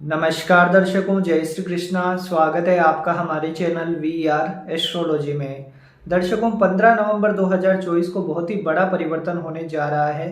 नमस्कार दर्शकों, जय श्री कृष्णा। स्वागत है आपका हमारे चैनल वी आर एस्ट्रोलॉजी में। दर्शकों, 15 नवंबर 2024 को बहुत ही बड़ा परिवर्तन होने जा रहा है।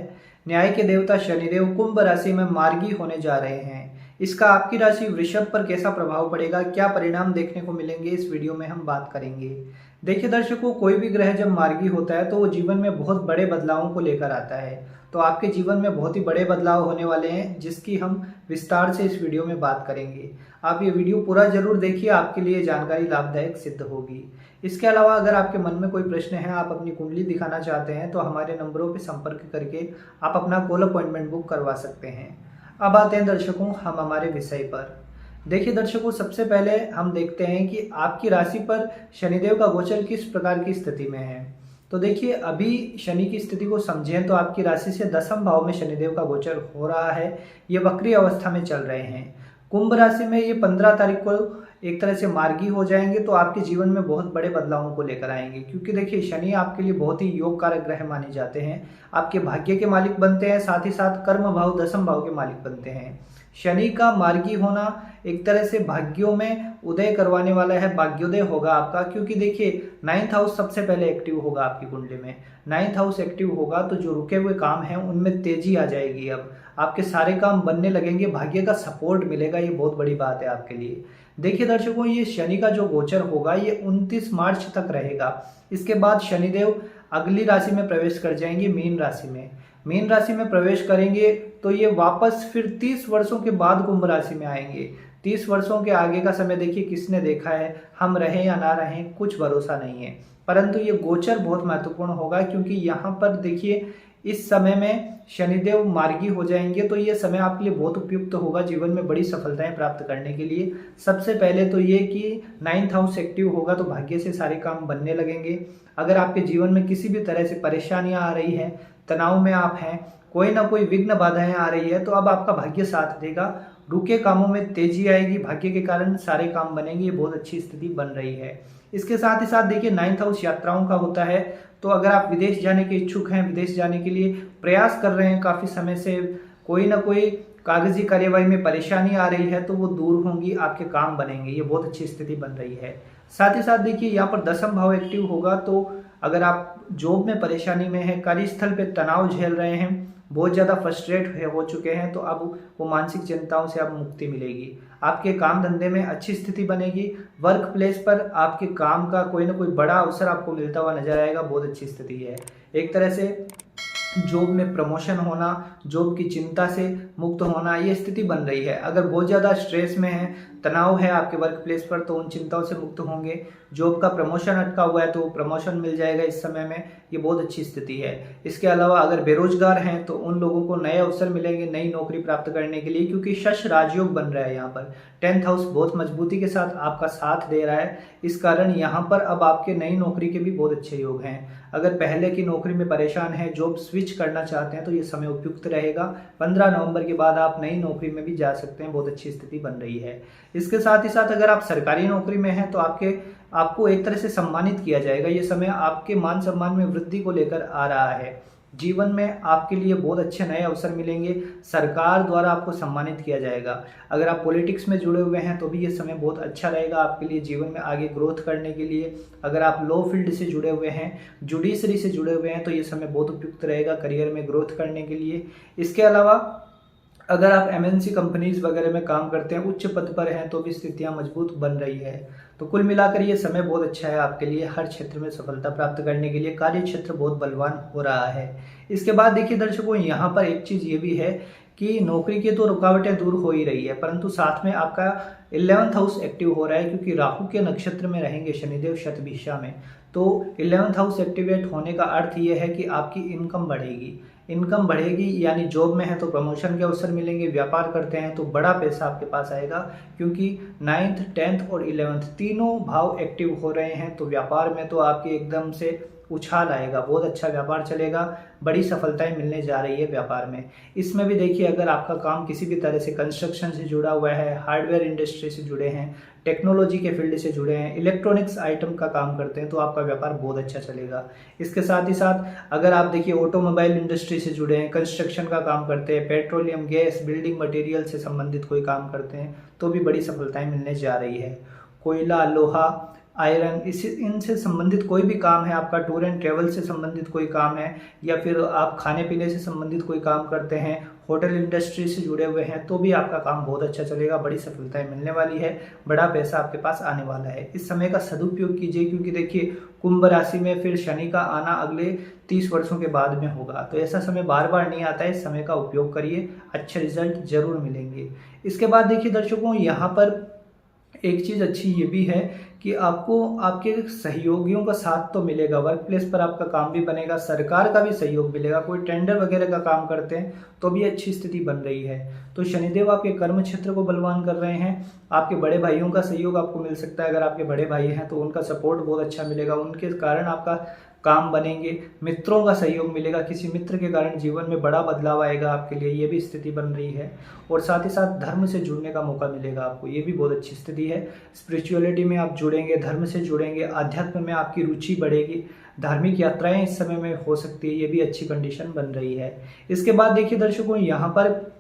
न्याय के देवता शनिदेव कुंभ राशि में मार्गी होने जा रहे हैं। इसका आपकी राशि वृषभ पर कैसा प्रभाव पड़ेगा, क्या परिणाम देखने को मिलेंगे, इस वीडियो में हम बात करेंगे। देखिए दर्शकों, कोई भी ग्रह जब मार्गी होता है तो वो जीवन में बहुत बड़े बदलावों को लेकर आता है। तो आपके जीवन में बहुत ही बड़े बदलाव होने वाले हैं, जिसकी हम विस्तार से इस वीडियो में बात करेंगे। आप ये वीडियो पूरा जरूर देखिए, आपके लिए जानकारी लाभदायक सिद्ध होगी। इसके अलावा अगर आपके मन में कोई प्रश्न है, आप अपनी कुंडली दिखाना चाहते हैं, तो हमारे नंबरों पर संपर्क करके आप अपना कॉल अपॉइंटमेंट बुक करवा सकते हैं। अब आते हैं दर्शकों हम हमारे विषय पर। देखिए दर्शकों, सबसे पहले हम देखते हैं कि आपकी राशि पर शनिदेव का गोचर किस प्रकार की स्थिति में है। तो देखिए, अभी शनि की स्थिति को समझें तो आपकी राशि से दसम भाव में शनिदेव का गोचर हो रहा है। ये वक्री अवस्था में चल रहे हैं। कुंभ राशि में ये 15 तारीख को एक तरह से मार्गी हो जाएंगे, तो आपके जीवन में बहुत बड़े बदलावों को लेकर आएंगे। क्योंकि देखिए, शनि आपके लिए बहुत ही योग कारक ग्रह माने जाते हैं। आपके भाग्य के मालिक बनते हैं, साथ ही साथ कर्म भाव दसम भाव के मालिक बनते हैं। शनि का मार्गी होना एक तरह से भाग्यों में उदय करवाने वाला है, भाग्योदय होगा आपका। क्योंकि देखिए, 9th हाउस सबसे पहले एक्टिव होगा आपकी कुंडली में। 9th हाउस एक्टिव होगा तो जो रुके हुए काम हैं उनमें तेजी आ जाएगी। अब आपके सारे काम बनने लगेंगे, भाग्य का सपोर्ट मिलेगा। ये बहुत बड़ी बात है आपके लिए। देखिए दर्शकों, ये शनि का जो गोचर होगा ये 29 मार्च तक रहेगा। इसके बाद शनिदेव अगली राशि में प्रवेश कर जाएंगे, मीन राशि में। मीन राशि में प्रवेश करेंगे तो ये वापस फिर 30 वर्षों के बाद कुंभ राशि में आएंगे। 30 वर्षों के आगे का समय देखिए किसने देखा है, हम रहें या ना रहें कुछ भरोसा नहीं है। परंतु ये गोचर बहुत महत्वपूर्ण होगा, क्योंकि यहाँ पर देखिए इस समय में शनिदेव मार्गी हो जाएंगे, तो ये समय आपके लिए बहुत उपयुक्त होगा जीवन में बड़ी सफलताएं प्राप्त करने के लिए। सबसे पहले तो ये कि 9th हाउस एक्टिव होगा तो भाग्य से सारे काम बनने लगेंगे। अगर आपके जीवन में किसी भी तरह से परेशानियां आ रही हैं, तनाव में आप हैं, कोई ना कोई विघ्न बाधाएं आ रही है, तो अब आपका भाग्य साथ देगा। रुके कामों में तेजी आएगी, भाग्य के कारण सारे काम बनेंगे। ये बहुत अच्छी स्थिति बन रही है। इसके साथ ही साथ देखिए, 9th हाउस यात्राओं का होता है। तो अगर आप विदेश जाने के इच्छुक हैं, विदेश जाने के लिए प्रयास कर रहे हैं काफी समय से, कोई ना कोई कागजी कार्यवाही में परेशानी आ रही है, तो वो दूर होंगी, आपके काम बनेंगे। ये बहुत अच्छी स्थिति बन रही है। साथ ही साथ देखिए, यहाँ पर दसम भाव एक्टिव होगा, तो अगर आप जॉब में परेशानी में हैं, कार्यस्थल पे तनाव झेल रहे हैं, बहुत ज़्यादा फ्रस्ट्रेट हो चुके हैं, तो अब वो मानसिक चिंताओं से अब मुक्ति मिलेगी। आपके काम धंधे में अच्छी स्थिति बनेगी। वर्क प्लेस पर आपके काम का कोई ना कोई बड़ा अवसर आपको मिलता हुआ नजर आएगा। बहुत अच्छी स्थिति है। एक तरह से जॉब में प्रमोशन होना, जॉब की चिंता से मुक्त होना, ये स्थिति बन रही है। अगर बहुत ज़्यादा स्ट्रेस में है, तनाव है आपके वर्क प्लेस पर, तो उन चिंताओं से मुक्त होंगे। जॉब का प्रमोशन अटका हुआ है तो प्रमोशन मिल जाएगा इस समय में। ये बहुत अच्छी स्थिति है। इसके अलावा अगर बेरोजगार हैं तो उन लोगों को नए अवसर मिलेंगे नई नौकरी प्राप्त करने के लिए, क्योंकि शश राजयोग बन रहा है यहाँ पर। 10th हाउस बहुत मजबूती के साथ आपका साथ दे रहा है। इस कारण यहाँ पर अब आपके नई नौकरी के भी बहुत अच्छे योग हैं। अगर पहले की नौकरी में परेशान है, जॉब स्विच करना चाहते हैं, तो ये समय उपयुक्त रहेगा। 15 नवंबर के बाद आप नई नौकरी में भी जा सकते हैं। बहुत अच्छी स्थिति बन रही है। इसके साथ ही साथ अगर आप सरकारी नौकरी में हैं तो आपको एक तरह से सम्मानित किया जाएगा। ये समय आपके मान सम्मान में वृद्धि को लेकर आ रहा है। जीवन में आपके लिए बहुत अच्छे नए अवसर मिलेंगे। सरकार द्वारा आपको सम्मानित किया जाएगा। अगर आप पॉलिटिक्स में जुड़े हुए हैं तो भी ये समय बहुत अच्छा रहेगा आपके लिए जीवन में आगे ग्रोथ करने के लिए। अगर आप लॉ फील्ड से जुड़े हुए हैं, जुडिशरी से जुड़े हुए हैं, तो ये समय बहुत उपयुक्त रहेगा करियर में ग्रोथ करने के लिए। इसके अलावा अगर आप MNC कंपनीज वगैरह में काम करते हैं, उच्च पद पर हैं, तो भी स्थितियां मजबूत बन रही है। तो कुल मिलाकर ये समय बहुत अच्छा है आपके लिए हर क्षेत्र में सफलता प्राप्त करने के लिए। कार्य क्षेत्र बहुत बलवान हो रहा है। इसके बाद देखिए दर्शकों, यहाँ पर एक चीज ये भी है कि नौकरी की तो रुकावटें दूर हो ही रही है, परंतु साथ में आपका 11th हाउस एक्टिव हो रहा है, क्योंकि राहु के नक्षत्र में रहेंगे शनिदेव शतभिषा में। तो 11th हाउस एक्टिवेट होने का अर्थ ये है कि आपकी इनकम बढ़ेगी। इनकम बढ़ेगी यानी जॉब में है तो प्रमोशन के अवसर मिलेंगे, व्यापार करते हैं तो बड़ा पैसा आपके पास आएगा, क्योंकि 9th 10th और 11th तीनों भाव एक्टिव हो रहे हैं। तो व्यापार में तो आपकी एकदम से उछाल आएगा, बहुत अच्छा व्यापार चलेगा, बड़ी सफलताएं मिलने जा रही है व्यापार में। इसमें भी देखिए, अगर आपका काम किसी भी तरह से कंस्ट्रक्शन से जुड़ा हुआ है, हार्डवेयर इंडस्ट्री से जुड़े हैं, टेक्नोलॉजी के फील्ड से जुड़े हैं, इलेक्ट्रॉनिक्स आइटम का काम करते हैं, तो आपका व्यापार बहुत अच्छा चलेगा। इसके साथ ही साथ अगर आप देखिए ऑटोमोबाइल इंडस्ट्री से जुड़े हैं, कंस्ट्रक्शन का काम करते हैं, पेट्रोलियम, गैस, बिल्डिंग मटेरियल से संबंधित कोई काम करते हैं, तो भी बड़ी सफलताएं मिलने जा रही है। कोयला, लोहा, आयरन, इनसे संबंधित कोई भी काम है आपका, टूर एंड ट्रेवल से संबंधित कोई काम है, या फिर आप खाने पीने से संबंधित कोई काम करते हैं, होटल इंडस्ट्री से जुड़े हुए हैं, तो भी आपका काम बहुत अच्छा चलेगा, बड़ी सफलताएं मिलने वाली है, बड़ा पैसा आपके पास आने वाला है। इस समय का सदुपयोग कीजिए, क्योंकि देखिए कुंभ राशि में फिर शनि का आना अगले 30 वर्षों के बाद में होगा, तो ऐसा समय बार बार नहीं आता है। इस समय का उपयोग करिए, अच्छे रिजल्ट जरूर मिलेंगे। इसके बाद देखिए दर्शकों, यहाँ पर एक चीज़ अच्छी ये भी है कि आपको आपके सहयोगियों का साथ तो मिलेगा, वर्क प्लेस पर आपका काम भी बनेगा, सरकार का भी सहयोग मिलेगा। कोई टेंडर वगैरह का काम करते हैं तो भी अच्छी स्थिति बन रही है। तो शनिदेव आपके कर्म क्षेत्र को बलवान कर रहे हैं। आपके बड़े भाइयों का सहयोग आपको मिल सकता है, अगर आपके बड़े भाई हैं तो उनका सपोर्ट बहुत अच्छा मिलेगा, उनके कारण आपका काम बनेंगे। मित्रों का सहयोग मिलेगा, किसी मित्र के कारण जीवन में बड़ा बदलाव आएगा आपके लिए, ये भी स्थिति बन रही है। और साथ ही साथ धर्म से जुड़ने का मौका मिलेगा आपको, ये भी बहुत अच्छी स्थिति है। स्पिरिचुअलिटी में आप जुड़ेंगे, धर्म से जुड़ेंगे, आध्यात्म में आपकी रुचि बढ़ेगी, धार्मिक यात्राएं इस समय में हो सकती है, ये भी अच्छी कंडीशन बन रही है। इसके बाद देखिए दर्शकों, यहाँ पर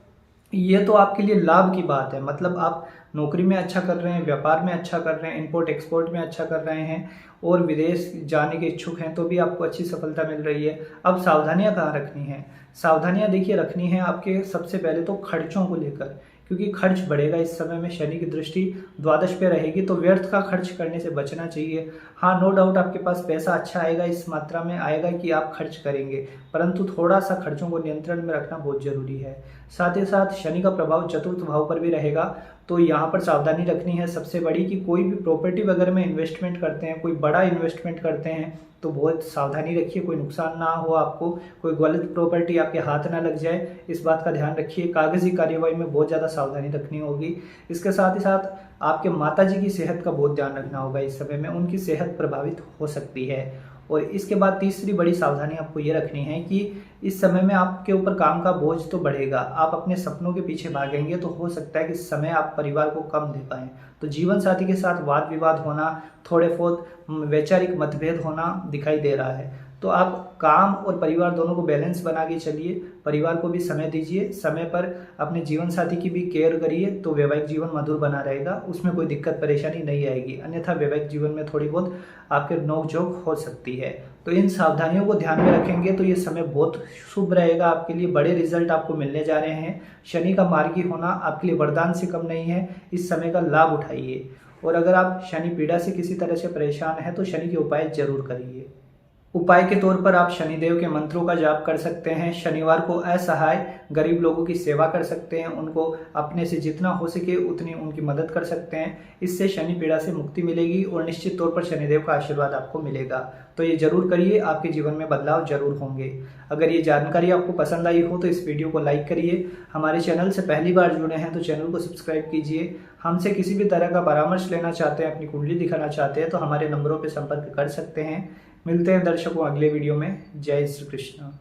ये तो आपके लिए लाभ की बात है, मतलब आप नौकरी में अच्छा कर रहे हैं, व्यापार में अच्छा कर रहे हैं, इंपोर्ट एक्सपोर्ट में अच्छा कर रहे हैं और विदेश जाने के इच्छुक हैं, तो भी आपको अच्छी सफलता मिल रही है। अब सावधानियां कहाँ रखनी है? सावधानियां देखिए रखनी है आपके सबसे पहले तो खर्चों को लेकर, क्योंकि खर्च बढ़ेगा इस समय में, शनि की दृष्टि द्वादश पे रहेगी, तो व्यर्थ का खर्च करने से बचना चाहिए। हाँ, नो डाउट आपके पास पैसा अच्छा आएगा, इस मात्रा में आएगा कि आप खर्च करेंगे, परंतु थोड़ा सा खर्चों को नियंत्रण में रखना बहुत जरूरी है। साथ ही साथ शनि का प्रभाव चतुर्थ भाव पर भी रहेगा, तो यहाँ पर सावधानी रखनी है सबसे बड़ी कि कोई भी प्रॉपर्टी वगैरह में इन्वेस्टमेंट करते हैं, कोई बड़ा इन्वेस्टमेंट करते हैं, तो बहुत सावधानी रखिए, कोई नुकसान ना हो आपको, कोई गलत प्रॉपर्टी आपके हाथ ना लग जाए, इस बात का ध्यान रखिए। कागजी कार्यवाही में बहुत ज़्यादा सावधानी रखनी होगी। इसके साथ ही साथ आपके माताजी की सेहत का बहुत ध्यान रखना होगा, इस समय में उनकी सेहत प्रभावित हो सकती है। और इसके बाद तीसरी बड़ी सावधानी आपको ये रखनी है कि इस समय में आपके ऊपर काम का बोझ तो बढ़ेगा, आप अपने सपनों के पीछे भागेंगे, तो हो सकता है कि इस समय आप परिवार को कम दे पाएं, तो जीवन साथी के साथ वाद विवाद होना, थोड़े बहुत वैचारिक मतभेद होना दिखाई दे रहा है। तो आप काम और परिवार दोनों को बैलेंस बना के चलिए, परिवार को भी समय दीजिए, समय पर अपने जीवन साथी की भी केयर करिए, तो वैवाहिक जीवन मधुर बना रहेगा, उसमें कोई दिक्कत परेशानी नहीं आएगी। अन्यथा वैवाहिक जीवन में थोड़ी बहुत आपके नोकझोंक हो सकती है। तो इन सावधानियों को ध्यान में रखेंगे तो ये समय बहुत शुभ रहेगा आपके लिए, बड़े रिजल्ट आपको मिलने जा रहे हैं। शनि का मार्गी होना आपके लिए वरदान से कम नहीं है, इस समय का लाभ उठाइए। और अगर आप शनि पीड़ा से किसी तरह से परेशान हैं तो शनि के उपाय जरूर करिए। उपाय के तौर पर आप शनिदेव के मंत्रों का जाप कर सकते हैं, शनिवार को असहाय गरीब लोगों की सेवा कर सकते हैं, उनको अपने से जितना हो सके उतनी उनकी मदद कर सकते हैं, इससे शनि पीड़ा से मुक्ति मिलेगी और निश्चित तौर पर शनिदेव का आशीर्वाद आपको मिलेगा। तो ये जरूर करिए, आपके जीवन में बदलाव जरूर होंगे। अगर ये जानकारी आपको पसंद आई हो तो इस वीडियो को लाइक करिए, हमारे चैनल से पहली बार जुड़े हैं तो चैनल को सब्सक्राइब कीजिए। हमसे किसी भी तरह का परामर्श लेना चाहते हैं, अपनी कुंडली दिखाना चाहते हैं तो हमारे नंबरों पर संपर्क कर सकते हैं। मिलते हैं दर्शकों अगले वीडियो में। जय श्री कृष्ण।